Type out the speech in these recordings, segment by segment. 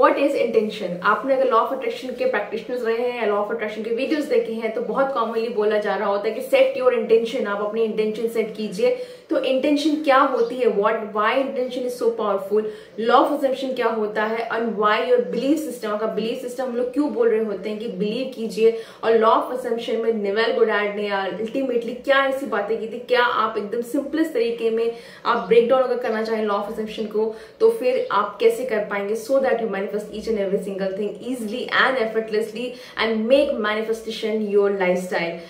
What is intention. आपने अगर law of attraction के प्रैक्टिशनर्स रहे हैं या लॉ ऑफ अट्रैक्शन के वीडियोस देखे हैं तो बहुत कॉमनली बोला जा रहा होता है कि सेट योर इंटेंशन, आप अपनी इंटेंशन सेट कीजिए। तो इंटेंशन क्या होती है, why intention is so powerful, law of assumption क्या होता है, and why your belief system. का बिलीफ सिस्टम हम लोग क्यों बोल रहे होते हैं कि बिलीव कीजिए, और लॉ ऑफ अजम्पशन में नेवेल गोडार्ड ने अल्टीमेटली क्या ऐसी बातें की थी। क्या आप एकदम सिंपलेस्ट तरीके में आप ब्रेक डाउन अगर करना चाहें लॉ ऑफ अजम्पशन को तो फिर आप कैसे कर पाएंगे, so that you manifest each and every single thing easily and effortlessly and make manifestation your lifestyle.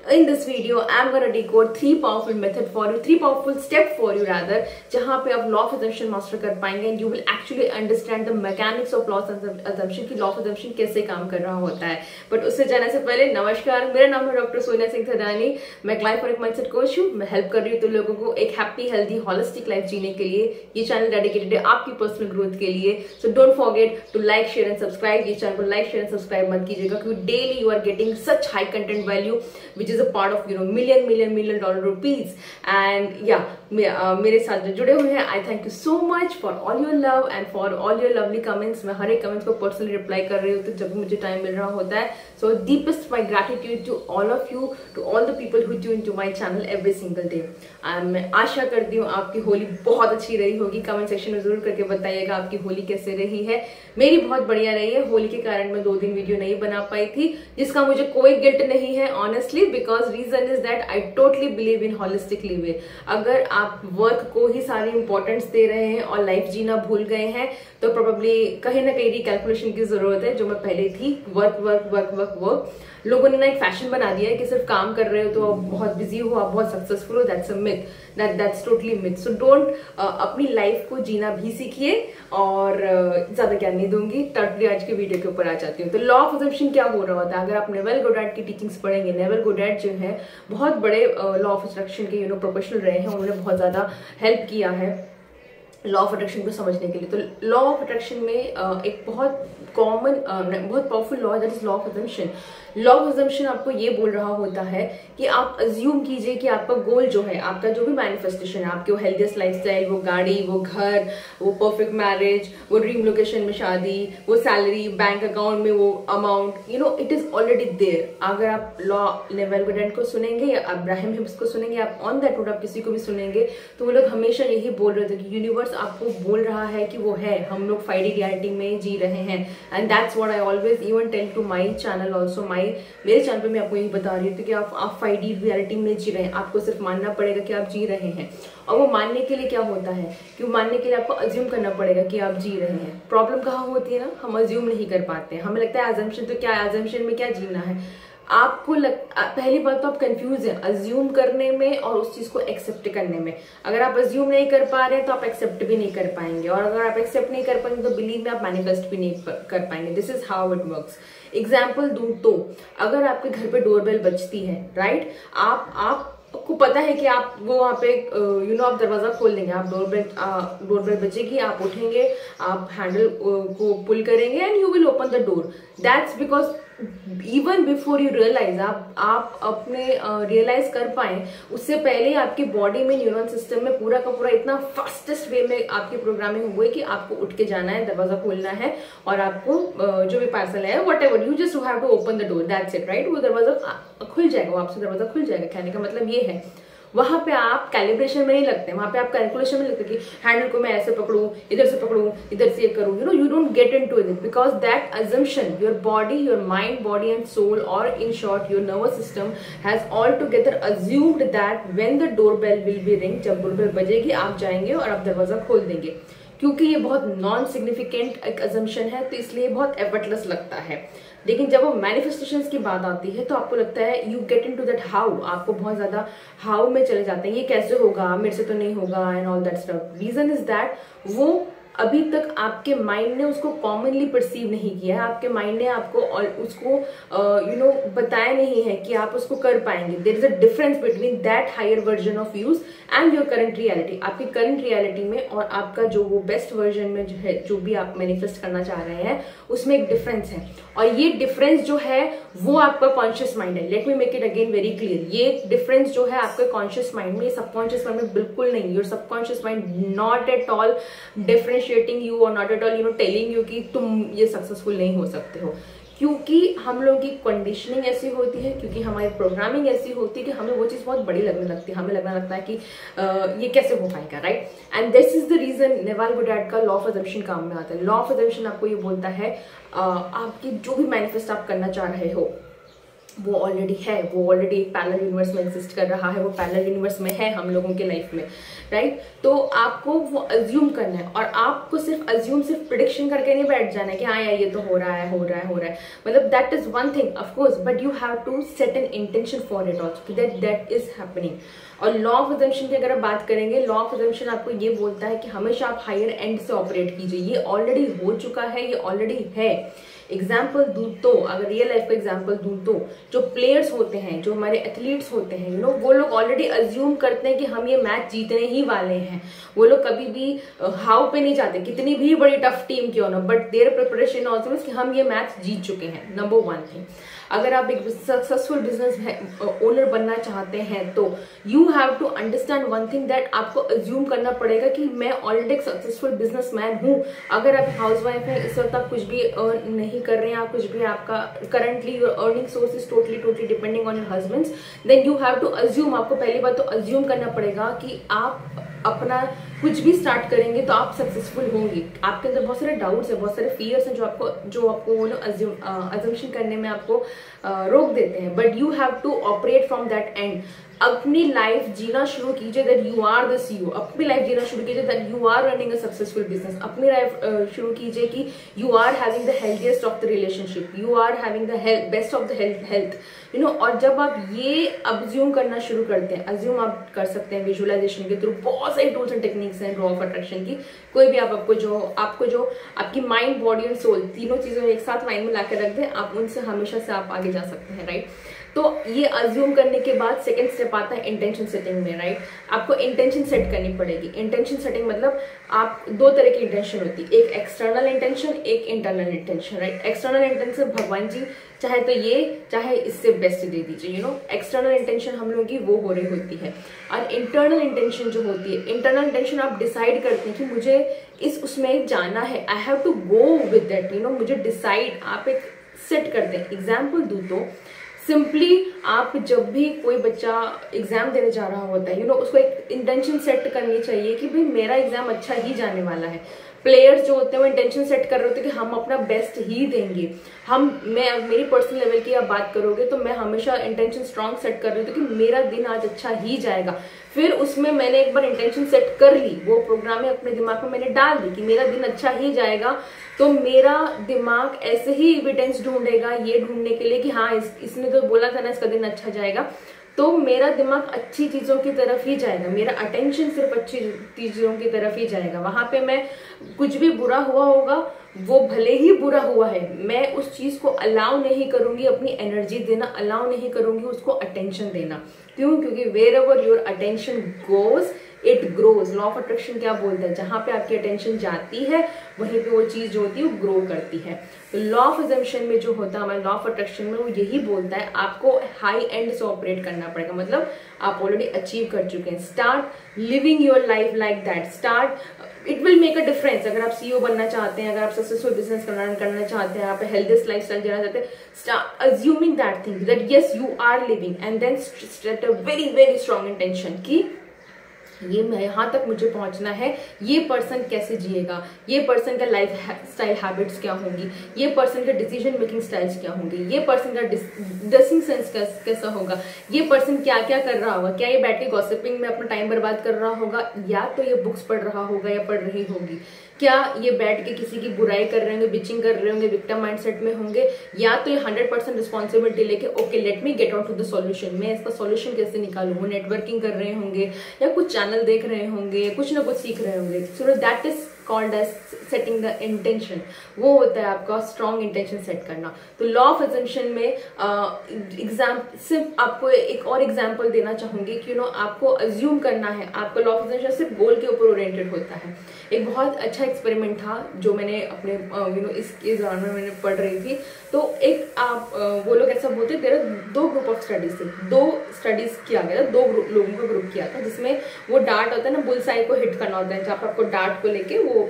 In this video, I'm going to decode 3 powerful method for you, 3 powerful step for you rather, जहाँ पे आप law of assumption master कर पाएंगे and you will actually understand the mechanics of law of assumption की law of assumption कैसे काम कर रहा होता है। बट उससे जाने से पहले नमस्कार, मेरा नाम है डॉक्टर सोनिया सिंह थदानी। मैं लाइफ और एक माइंडसेट कोच हूँ। मैं हेल्प कर रही हूँ तो लोगों को एक हैप्पी हेल्दी हॉलिस्टिक लाइफ जीने के लिए। ये चैनल डेडिकेटेड है आपकी पर्सनल ग्रोथ के लिए। So don't forget to like share and subscribe. ये चैनल को लाइक शेयर एंड सब्सक्राइब मत कीजिएगा क्योंकि daily you are getting such high content value which is a part of million dollar rupees and मेरे साथ जो जुड़े हुए हैं, आई thank you so much for all your love and for all your lovely comments. मैं हर एक comments को personally reply कर रही हूँ तो जब मुझे टाइम मिल रहा होता है। So deepest my gratitude to all of you, to all the people who tune to my channel every single day. मैं आशा करती हूँ आपकी होली बहुत अच्छी रही होगी। कमेंट सेक्शन में जरूर करके बताइएगा आपकी होली कैसे रही है। मेरी बहुत बढ़िया रही है। होली के कारण मैं 2 दिन वीडियो नहीं बना पाई थी, जिसका मुझे कोई गिल्ट नहीं है honestly, because reason is that I totally believe in holistic living. अगर आप वर्क को ही सारी इंपॉर्टेंस दे रहे हैं और लाइफ जीना भूल गए हैं तो प्रोबेबली कहीं ना कहीं रिकैलकुलेशन की जरूरत है, जो मैं पहले थी। Work work work work work लोगों ने ना एक फैशन बना दिया है कि सिर्फ काम कर रहे हो तो आप बहुत बिजी हो, आप बहुत सक्सेसफुल हो। That's a myth, that's totally myth. So don't, अपनी लाइफ को जीना भी सीखिए। और ज्यादा क्या नहीं दूंगी, टोटली आज के वीडियो के ऊपर आ जाती हूँ। तो लॉ ऑफ अजम्पशन क्या हो रहा होता है, अगर आप नेवेल गोडार्ड की टीचिंग्स पढ़ेंगे। नेवेल गोडार्ड जो है बहुत बड़े लॉ ऑफ अट्रैक्शन के प्रोफेशनल रहे हैं। उन्होंने बहुत ज्यादा हेल्प किया है लॉ ऑफ अट्रैक्शन को समझने के लिए। तो लॉ ऑफ अट्रैक्शन में एक बहुत कॉमन बहुत powerful law that is law of assumption. Law of assumption आपको ये बोल रहा होता है कि आप अज्यूम कीजिए कि आपका गोल जो है, आपका जो भी मैनिफेस्टेशन है, आपके वो हेल्थीएस्ट लाइफस्टाइल, वो गाड़ी, वो घर, वो परफेक्ट मैरिज, वो ड्रीम लोकेशन में शादी, वो सैलरी, बैंक अकाउंट में वो amount, it is already there. अगर आप लॉ नेवेल गोडार्ड को सुनेंगे या अब्राहम हिम्स को सुनेंगे, आप ऑन दैट नोट आप किसी को भी सुनेंगे तो वो लोग हमेशा यही बोल रहे थे कि यूनिवर्स आपको बोल रहा है कि वो है, हम लोग 5D रियलिटी में जी रहे हैं। And that's what I always even tell to my channel also. मेरे चैनल पे मैं आपको यही बता रही हूँ कि आप 5D रियलिटी में जी रहे हैं। आपको सिर्फ मानना पड़ेगा कि आप जी रहे हैं। और वो मानने के लिए क्या होता है कि मानने के लिए आपको अज्यूम करना पड़ेगा कि आप जी रहे हैं। प्रॉब्लम कहाँ होती है ना, हम अज्यूम नहीं कर पाते। हमें लगता है अजम्पशन तो क्या है, अजम्पशन में क्या जीना है। आपको पहली बात तो आप कंफ्यूज हैं अज्यूम करने में और उस चीज को एक्सेप्ट करने में। अगर आप अज्यूम नहीं कर पा रहे हैं तो आप एक्सेप्ट भी नहीं कर पाएंगे, और अगर आप एक्सेप्ट नहीं कर पाएंगे तो बिलीव में आप मैनिफेस्ट भी नहीं कर पाएंगे। This is how it works. Example दूं तो अगर आपके घर पे डोरबेल बजती है, राइट, आपको पता है कि आप वो वहाँ पे आप दरवाजा खोल देंगे, आप डोरबेल बजेगी, आप उठेंगे, आप हैंडल को पुल करेंगे and you will open the door. That's because even before you realize, आप अपने रियलाइज कर पाए उससे पहले आपकी बॉडी में न्यूरॉन सिस्टम में पूरा का पूरा इतना फास्टेस्ट वे में आपकी प्रोग्रामिंग हुई कि आपको उठ के जाना है, दरवाजा खोलना है और आपको जो भी पार्सल है whatever, you just have to open the door, that's it, right. वो दरवाजा खुल जाएगा, वो आपसे दरवाजा खुल जाएगा। कहने का मतलब ये है वहां पे आप कैलिब्रेशन में नहीं लगते, वहां पे आप कैलकुलेशन में लगते कि हैंडल को मैं ऐसे पकड़ूं, इधर से पकड़ूं, इधर से ये करूं। You don't get into it because that assumption your body, your mind, body and soul, और in short your nervous system has all together assumed that when the doorbell will be ring, जब doorbell बजेगी आप जाएंगे और आप दरवाजा खोल देंगे। क्योंकि ये बहुत नॉन सिग्निफिकेंट एक अजम्पशन है तो इसलिए बहुत एफर्टलेस लगता है। लेकिन जब वो मैनिफेस्टेशंस की बात आती है तो आपको लगता है you get into that how, आपको बहुत ज्यादा हाउ में चले जाते हैं। ये कैसे होगा, मेरे से तो नहीं होगा and all that stuff. Reason is that वो अभी तक आपके माइंड ने उसको कॉमनली परसीव नहीं किया है। आपके माइंड ने आपको उसको बताया नहीं है कि आप उसको कर पाएंगे। There is a difference between that higher version of yours and your current reality. आपकी करंट रियलिटी में और आपका जो वो बेस्ट वर्जन में जो है, जो भी आप मैनिफेस्ट करना चाह रहे हैं, उसमें एक डिफरेंस है। और ये डिफरेंस जो है वो आपका कॉन्शियस माइंड है। Let me make it again very clear, ये डिफरेंस जो है आपके कॉन्शियस माइंड में, सबकॉन्शियस माइंड में बिल्कुल नहीं। Your subconscious mind not at all differentiate appreciating you और not at all telling you कि तुम ये सक्सेसफुल नहीं हो सकते हो, क्योंकि हम लोगों की कंडीशनिंग ऐसी होती है, क्योंकि हमारी प्रोग्रामिंग ऐसी होती है कि हमें वो चीज़ बहुत बड़ी लगने लगती है, हमें लगने लगता है कि ये कैसे हो पाएगा, right. And this is the reason Neville Goddard का लॉ ऑफ अजम्पशन काम में आता है। लॉ ऑफ अजम्पशन आपको ये बोलता है आपकी जो भी मैनिफेस्ट आप करना चाह रहे हो वो ऑलरेडी है, वो ऑलरेडी एक पैरेलल यूनिवर्स में एग्जिस्ट कर रहा है, वो पैरेलल यूनिवर्स में है हम लोगों के लाइफ में, राइट। तो आपको वो अज्यूम करना है, और आपको सिर्फ अज्यूम, सिर्फ प्रिडिक्शन करके नहीं बैठ जाना है कि हाँ यार ये तो हो रहा है, हो रहा है, हो रहा है, मतलब that is one thing of course, but you have to set an intention for it also that is happening. और लॉ ऑफ अजम्पशन की अगर आप बात करेंगे, लॉ ऑफ अजम्पशन आपको ये बोलता है कि हमेशा आप हायर एंड से ऑपरेट कीजिए, ये ऑलरेडी हो चुका है, ये ऑलरेडी है। एग्जाम्पल दूं तो, अगर रियल लाइफ का एग्जाम्पल दूं तो, जो प्लेयर्स होते हैं, जो हमारे एथलीट्स होते हैं, वो लोग ऑलरेडी अज्यूम करते हैं कि हम ये मैच जीतने ही वाले हैं। वो लोग कभी भी हाउ पे नहीं जाते, कितनी भी बड़ी टफ टीम क्यों ना, but there preparation also means कि हम ये मैच जीत चुके हैं। नंबर वन थिंग, अगर आप एक सक्सेसफुल बिजनेस ओनर बनना चाहते हैं तो you have to understand one thing, that आपको अज्यूम करना पड़ेगा कि मैं ऑलरेडी एक सक्सेसफुल बिजनेसमैन हूँ। अगर आप हाउसवाइफ हैं, इस वक्त आप कुछ भी अर्न नहीं कर रहे हैं, आप कुछ भी, आपका currently your earning source is totally depending on your husbands, then you have to assume, आपको पहली बात तो अज्यूम करना पड़ेगा कि आप अपना कुछ भी स्टार्ट करेंगे तो आप सक्सेसफुल होंगे। आपके अंदर बहुत सारे डाउट्स है, बहुत सारे फियर्स हैं जो आपको वो अजम्पशन करने में आपको रोक देते हैं, but you have to operate from that end. अपनी लाइफ जीना शुरू कीजिए that you are the CEO, अपनी लाइफ जीना शुरू कीजिए that you are running a successful business, अपनी लाइफ शुरू कीजिए कि you are having the healthiest of the relationship, you are having the best of the health, और जब आप ये अज्यूम करना शुरू करते हैं, अज्यूम आप कर सकते हैं विजुअलाइजेशन के थ्रू, बहुत सारी टूल्स एंड टेक्निक्स हैं लॉ ऑफ अट्रैक्शन की, कोई भी आपको जो आपकी माइंड, बॉडी और सोल तीनों चीजों एक साथ लाइन में लाकर रख दें, आप उनसे हमेशा से आप आगे जा सकते हैं, राइट। तो ये अज्यूम करने के बाद सेकंड स्टेप आता है इंटेंशन सेटिंग में, राइट। आपको इंटेंशन सेट करनी पड़ेगी। इंटेंशन सेटिंग मतलब आप दो तरह की इंटेंशन होती है, एक एक्सटर्नल इंटेंशन, एक internal intention, right. External intention भगवान जी चाहे तो ये, चाहे इससे बेस्ट दे दीजिए, एक्सटर्नल इंटेंशन हम लोगों की वो हो रही होती है। और इंटरनल इंटेंशन जो होती है, इंटरनल इंटेंशन आप डिसाइड करते हैं कि मुझे उसमें जाना है, I have to go with that, मुझे डिसाइड, आप एक सेट करते हैं। एग्जाम्पल दूं तो सिंपली आप जब भी कोई बच्चा एग्जाम देने जा रहा होता है, उसको एक इंटेंशन सेट करनी चाहिए कि भाई मेरा एग्जाम अच्छा ही जाने वाला है। प्लेयर्स जो होते हैं वो इंटेंशन सेट कर रहे होते हैं कि हम अपना बेस्ट ही देंगे। मेरी पर्सनल लेवल की आप बात करोगे तो मैं हमेशा इंटेंशन स्ट्रांग सेट कर रही हूँ कि मेरा दिन आज अच्छा ही जाएगा। फिर उसमें मैंने एक बार इंटेंशन सेट कर ली, वो प्रोग्राम अपने दिमाग में मैंने डाल दी कि मेरा दिन अच्छा ही जाएगा, तो मेरा दिमाग ऐसे ही एविडेंस ढूंढेगा ये ढूंढने के लिए कि हाँ इसने तो बोला था ना इसका दिन अच्छा जाएगा, तो मेरा दिमाग अच्छी चीजों की तरफ ही जाएगा, मेरा अटेंशन सिर्फ अच्छी चीजों की तरफ ही जाएगा। वहां पे मैं कुछ भी बुरा हुआ होगा, वो भले ही बुरा हुआ है, मैं उस चीज को अलाउ नहीं करूंगी अपनी एनर्जी देना, अलाउ नहीं करूंगी उसको अटेंशन देना। क्यों? क्योंकि wherever your attention goes it grows. Law of attraction क्या बोलता है, जहां पे आपकी अटेंशन जाती है वहीं पे वो चीज जो होती है वो ग्रो करती है। तो लॉ ऑफ अजम्पशन में जो होता है हमारे लॉ ऑफ अट्रैक्शन में, वो यही बोलता है आपको हाई एंड से ऑपरेट करना पड़ेगा, मतलब आप ऑलरेडी अचीव कर चुके हैं। Start living your life like that, start it will make a difference. अगर आप सीईओ बनना चाहते हैं, अगर आप सक्सेसफुल बिजनेस करना चाहते हैं, आप हेल्थीएस्ट लाइफस्टाइल जीना चाहते हैं, start assuming that thing that yes you are living, and then set a very very strong intention कि ये यहाँ तक मुझे पहुंचना है, ये पर्सन कैसे जिएगा, ये पर्सन का लाइफ स्टाइल हैबिट्स क्या होंगी, ये पर्सन का डिसीजन मेकिंग स्टाइल्स क्या होंगे, ये पर्सन का ड्रेसिंग सेंस कैसा होगा, ये पर्सन क्या क्या कर रहा होगा, क्या ये बैठ के गॉसिपिंग में अपना टाइम बर्बाद कर रहा होगा, या तो ये बुक्स पढ़ रहा होगा या पढ़ रही होगी, क्या ये बैठ के किसी की बुराई कर रहे होंगे, बिचिंग कर रहे होंगे, विक्टिम माइंडसेट में होंगे, या तो ये 100% रिस्पॉन्सिबिलिटी लेके okay let me get out to the solution, मैं इसका सॉल्यूशन कैसे निकालूं, वो नेटवर्किंग कर रहे होंगे या कुछ चैनल देख रहे होंगे, कुछ ना कुछ सीख रहे होंगे। So that is called as setting the intention. वो होता है आपका स्ट्रॉन्ग इंटेंशन सेट करना। तो लॉ ऑफ अजम्पशन में सिर्फ आपको एक और एग्जाम्पल देना चाहूंगी कि आपको अज्यूम करना है, आपका लॉ ऑफ अजम्पशन सिर्फ गोल के ऊपर ओरिएंटेड होता है। एक बहुत अच्छा एक्सपेरिमेंट था जो मैंने अपने इसके दौरान में मैंने पढ़ रही थी। तो एक वो लोग ऐसा बोलते तेरा 2 ग्रुप ऑफ स्टडीज थे, 2 स्टडीज किया गया था, 2 लोगों का ग्रुप किया था, जिसमें वो डार्ट होता है ना, बुलसाई को हिट करना होता है, जहाँ पर आपको डार्ट को लेके वो वो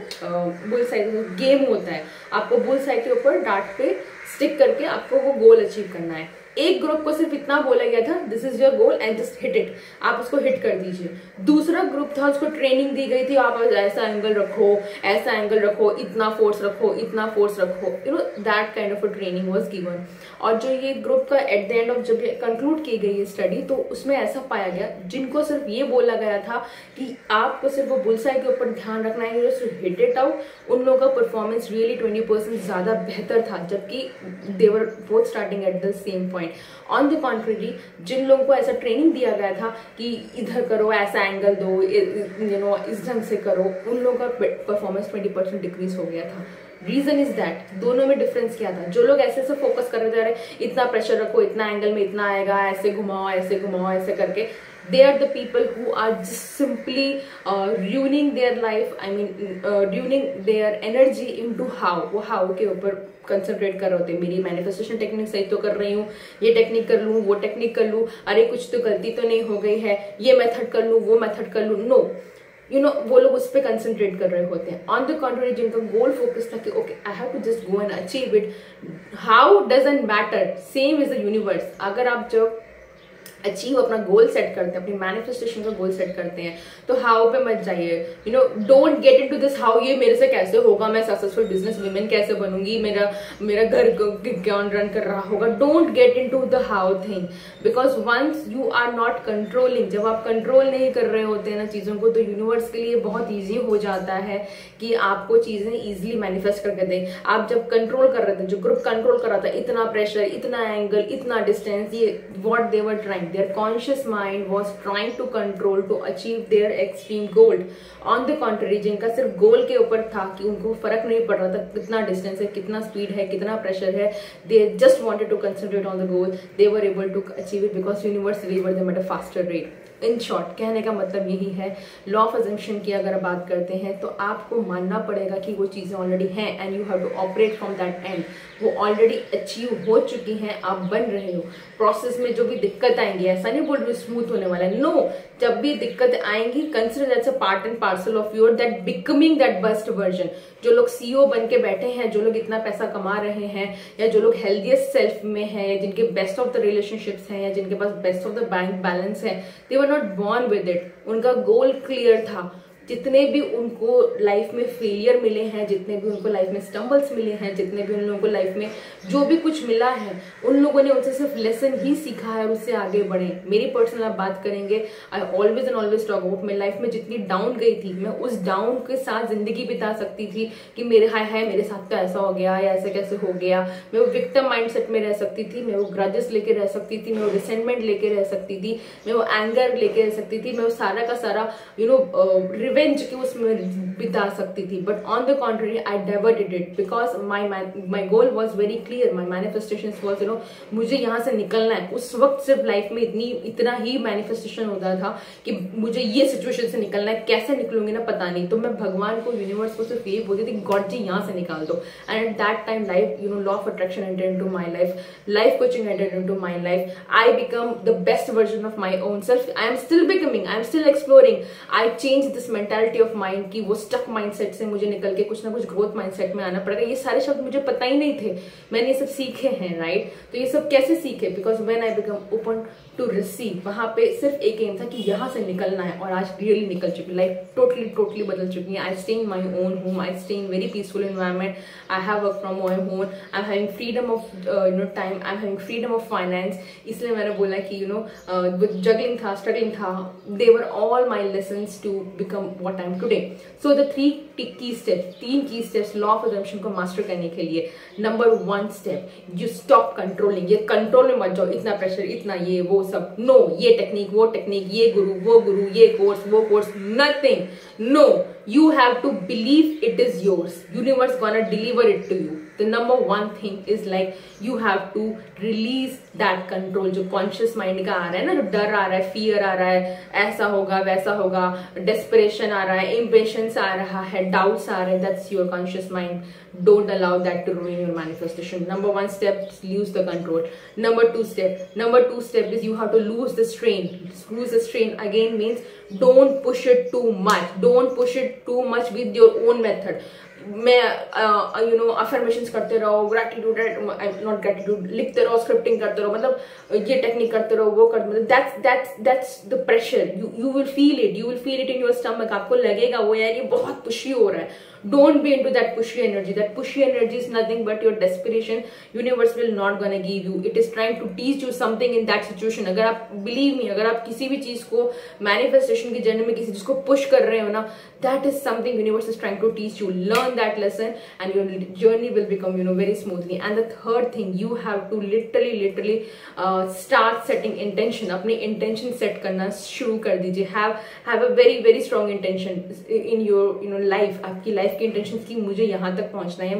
बुल साई गेम होता है, आपको बुल साई के ऊपर डार्ट पे स्टिक करके आपको वो गोल अचीव करना है। एक ग्रुप को सिर्फ इतना बोला गया था, this is your goal and just hit it, आप उसको हिट कर दीजिए। दूसरा ग्रुप था, उसको ट्रेनिंग दी गई थी, आप ऐसा एंगल रखो, ऐसा एंगल रखो, इतना फोर्स रखो, इतना फोर्स रखो, you know that kind of a training was given. और जो ये ग्रुप का एट द एंड ऑफ जब कंक्लूड की गई ये स्टडी, तो उसमें ऐसा पाया गया जिनको सिर्फ ये बोला गया था कि आपको सिर्फ वो बुलसाई के ऊपर ध्यान रखना है, हिट इट आउट, उन लोगों का परफॉर्मेंस रियली 20% ज्यादा बेहतर था, जबकि they were both starting at the same point. On the contrary, जिन लोगों को ऐसा ट्रेनिंग दिया गया था कि इधर करो, ऐसा एंगल दो, यू नो इस ढंग से करो, उन लोगों का परफॉर्मेंस 20% डिक्रीज हो गया था। रीजन इज दैट, दोनों में डिफरेंस क्या था? जो लोग ऐसे से फोकस कर रहे थे, इतना प्रेशर रखो, इतना एंगल में इतना आएगा, ऐसे घुमाओ, ऐसे करके, they are the people who are just simply ruining their life, I mean ruining their energy into वो how के ऊपर कंसंट्रेट कर रहे होते हैं। मेरी मैनिफेस्टेशन टेक्निक सही तो कर रही हूँ, ये टेक्निक कर लूँ, वो टेक्निक कर लूँ, अरे कुछ तो गलती तो नहीं हो गई है, ये मेथड कर लूँ, वो मेथड कर लूँ। नो, यू नो वो लोग उस पर कंसंट्रेट कर रहे होते हैं। ऑन द कॉन्ट्ररी, जिनका गोल फोकस था कि okay I have to just go and achieve it, how doesn't matter, same is the universe. अगर आप जब अचीव अपना गोल सेट करते हैं, अपनी मैनिफेस्टेशन का गोल सेट करते हैं, तो हाउ पे मत जाइए। You know don't get into this how, ये मेरे से कैसे होगा, मैं सक्सेसफुल बिजनेस वुमेन कैसे बनूंगी, मेरा घर कौन रन कर रहा होगा। Don't get into the how thing, because once you are not controlling, जब आप कंट्रोल नहीं कर रहे होते हैं ना चीजों को, तो यूनिवर्स के लिए बहुत ईजी हो जाता है कि आपको चीजें ईजिली मैनिफेस्ट करके दें। आप जब कंट्रोल कर रहे थे, जो ग्रुप कंट्रोल कर रहा था, इतना प्रेशर, इतना एंगल, इतना डिस्टेंस, ये what they were trying, their conscious mind was trying to control to achieve their extreme goal. On the contrary, जिनका सिर्फ गोल के ऊपर था कि उनको फर्क नहीं पड़ रहा था कितना डिस्टेंस है, कितना स्पीड है, कितना प्रेशर है, they just wanted to concentrate on the goal, they were able to achieve it because universe delivered them at a faster rate. In short कहने का मतलब यही है, लॉ ऑफ अजम्पशन की अगर बात करते हैं तो आपको मानना पड़ेगा कि वो चीजें ऑलरेडी हैं and you have to operate from that end. वो ऑलरेडी अचीव हो चुकी हैं, आप बन रहे हो। प्रोसेस में जो भी दिक्कत आएंगी, ऐसा नहीं बोल रही स्मूथ होने वाला है, नो, जब भी दिक्कत आएंगी, consider that's a part and parcel of your that becoming that best version. जो लोग सीईओ बन के बैठे हैं, जो लोग इतना पैसा कमा रहे हैं, या जो लोग हेल्दीएस्ट सेल्फ में हैं, जिनके बेस्ट ऑफ द रिलेशनशिप्स हैं, या जिनके पास best of the bank balance है, they were not born with it. उनका गोल क्लियर था। जितने भी उनको लाइफ में फेलियर मिले हैं, जितने भी उनको लाइफ में स्टम्बल्स मिले हैं, जितने भी उन लोगों को लाइफ में जो भी कुछ मिला है, उन लोगों ने उनसे सिर्फ लेसन ही सीखा है और उससे आगे बढ़े। मेरी पर्सनल आप बात करेंगे, I always and always talk about मेरी लाइफ में जितनी डाउन गई थी, मैं उस डाउन के साथ जिंदगी बिता सकती थी कि मेरे हाय मेरे साथ तो ऐसा हो गया या ऐसे कैसे हो गया। मैं वो विक्टिम माइंडसेट में रह सकती थी, मैं वो ग्रजेस लेके रह सकती थी, मैं वो रिसेंटमेंट लेके रह सकती थी, मैं वो एंगर लेके रह सकती थी, मैं वो सारा का सारा रिवेंज की उसमें बिता सकती थी। But on the contrary I diverted it because my goal was very clear, my manifestation was मुझे यहाँ से निकलना है। उस वक्त सिर्फ लाइफ में इतना ही मैनिफेस्टेशन होता था कि मुझे ये सिचुएशन से निकलना है, कैसे निकलूंगी ना पता नहीं। तो मैं भगवान को, यूनिवर्स को सिर्फ यही बोलती थी, गॉड जी यहाँ से निकाल दो। And at that time life, law of attraction entered into my life, life coaching entered into my life. I become the best version of my own self. I am still becoming, I am still exploring. I change this mentality of mind की वो stuck mindset से मुझे निकल के कुछ ना कुछ growth mindset में आना पड़ेगा। ये सारे शब्द मुझे पता ही नहीं थे, मैंने ये सब सीखे हैं, राइट। तो ये सब कैसे सीखे? Because when I become open to receive, वहां पे सिर्फ एक एम था कि यहाँ से निकलना है, और आज रियली निकल चुकी, लाइफ टोटली बदल चुकी है। I stay in my own home, I stay in very peaceful environment, I have work from my home, I am having freedom of time, I am having freedom of finance. इसलिए मैंने बोला कि juggling था, struggling था, they were all my lessons to become what I am today. So the तीन key steps law of assumption को master करने के लिए। Number 1 step, you stop controlling. ये कंट्रोल में मत जाओ, इतना प्रेशर, इतना ये वो सब, नो, ये टेक्निक वो टेक्निक, ये गुरु वो गुरु, ये कोर्स वो course, nothing, no. You have to believe it is yours. Universe gonna deliver it to you. The number 1 thing is like you have to release that control. जो conscious mind का आ रहा है ना, जो डर आ रहा है, fear आ रहा है, ऐसा होगा वैसा होगा, desperation आ रहा है, impatience आ रहा है, हैं, doubts आ रहे हैं, that's your conscious mind. Don't allow that to ruin your manifestation. Number 1 step, lose the control. Number 2 step is you have to lose the strain. Lose the strain again means don't push it too much. Don't push it too much with your own method. मैं affirmations करते रहो, gratitude not gratitude लिखते रहो, scripting करते रहो, मतलब ये technique करते रहो, वो करते, मतलब that's the pressure. You will feel it in your stomach. आपको लगेगा वो यार ये बहुत पुशी हो रहा है. Don't be into that pushy energy. That pushy energy is nothing but your desperation. Universe will not gonna give you. It is trying to teach you something in that situation. अगर आप believe me, अगर आप किसी भी चीज को manifestation की journey में किसी चीज को push कर रहे हो ना, that is something universe is trying to teach you. Learn that lesson and your journey will become very smoothly. And the third thing, you have to literally start setting intention. अपनी intention set करना शुरू कर दीजिए. Have a very strong intention in your life. आपकी life की intention की मुझे यहाँ तक पहुंचना है,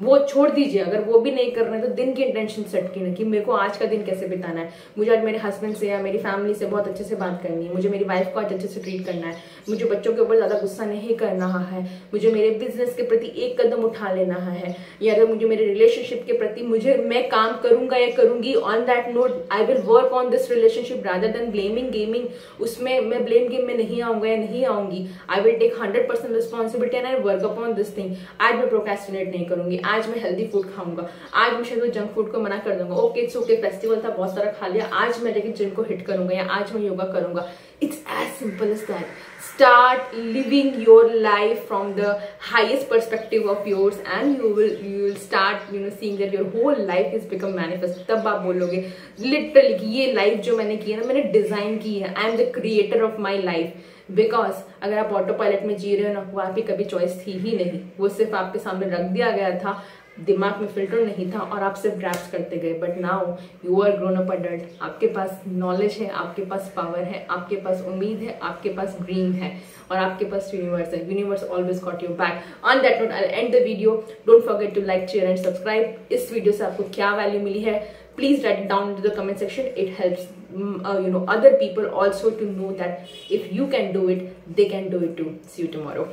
वो छोड़ दीजिए. अगर वो भी नहीं कर रहे हैं तो दिन की इंटेंशन सेट की, कि मेरे को आज का दिन कैसे बिताना है. मुझे आज मेरे हस्बैंड से या मेरी फैमिली से बहुत अच्छे से बात करनी है. मुझे मेरी वाइफ को आज अच्छे से ट्रीट करना है. मुझे बच्चों के ऊपर ज्यादा गुस्सा नहीं करना है. मुझे मेरे बिजनेस के प्रति एक कदम उठा लेना है. या अगर मुझे मेरे रिलेशनशिप के प्रति मैं काम करूंगा या करूंगी, on that note I will work on this relationship rather than blaming gaming. उसमें मैं ब्लेम गेम में नहीं आऊंगा या नहीं आऊंगी. I will take 100% responsibility and I work upon this thing. आज मैं प्रोक्रेस्टिनेट नहीं करूंगी. आज मैं हेल्दी फूड खाऊंगा. आज मैं शायद जंक फूड को मना कर दूंगा. ओके इट्स ओके, फेस्टिवल था बहुत सारा खा लिया, आज मैं लेकिन जिम को हिट करूंगा या आज मैं योगा करूंगा. It's as simple as that. Start living your life from the highest perspective of yours, and you will start seeing that your whole life is become manifest. तब आप बोलोगे literally कि ये लाइफ जो मैंने की है ना, मैंने डिजाइन की है. I am the creator of my life. Because अगर आप ऑटो पायलट में जी रहे हो ना, वो आपकी कभी चॉइस थी ही नहीं. वो सिर्फ आपके सामने रख दिया गया था, दिमाग में फिल्टर नहीं था और आप सिर्फ ग्रैप्स करते गए. But now you are grown up adult. आपके पास नॉलेज है, आपके पास पावर है, आपके पास उम्मीद है, आपके पास ड्रीम है और आपके पास यूनिवर्स है. Universe always got your back. On that note I will end the video. Don't forget to like, share and subscribe. इस वीडियो से आपको क्या वैल्यू मिली है, please write it down into the comment section. It helps other people also to know that if you can do it, they can do it too. See you tomorrow.